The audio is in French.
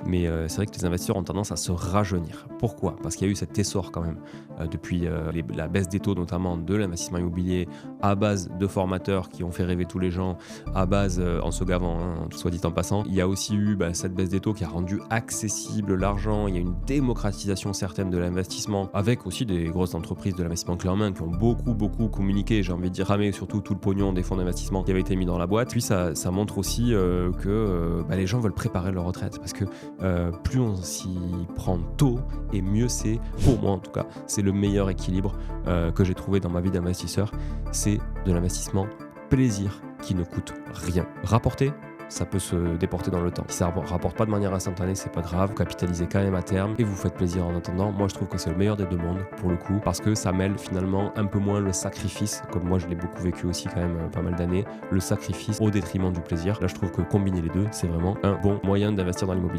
mais c'est vrai que les investisseurs ont tendance à se rajeunir. Pourquoi? Parce qu'il y a eu cet essor quand même, depuis, la baisse des taux notamment de l'investissement immobilier à base de formateurs qui ont fait rêver tous les gens, à base, en se gavant, hein, soit dit en passant. Il y a aussi eu, cette baisse des taux qui a rendu accessible l'argent. Il y a une démocratisation certaine de l'investissement, avec aussi des grosses entreprises de l'investissement clé en main qui ont beaucoup, beaucoup communiqué, j'ai envie de dire ramé surtout tout le pognon des fonds d'investissement qui avait été mis dans la boîte. Puis ça montre aussi, que, les gens veulent préparer leur retraite parce que, plus on s'y prend tôt et mieux c'est, pour moi en tout cas. C'est le meilleur équilibre, que j'ai trouvé dans ma vie d'investisseur. C'est de l'investissement plaisir qui ne coûte rien. Rapporter, ça peut se déporter dans le temps. Si ça rapporte pas de manière instantanée, c'est pas grave. Vous capitalisez quand même à terme et vous faites plaisir en attendant. Moi, je trouve que c'est le meilleur des deux mondes pour le coup parce que ça mêle finalement un peu moins le sacrifice, comme moi je l'ai beaucoup vécu aussi quand même pas mal d'années, le sacrifice au détriment du plaisir. Là, je trouve que combiner les deux, c'est vraiment un bon moyen d'investir dans l'immobilier.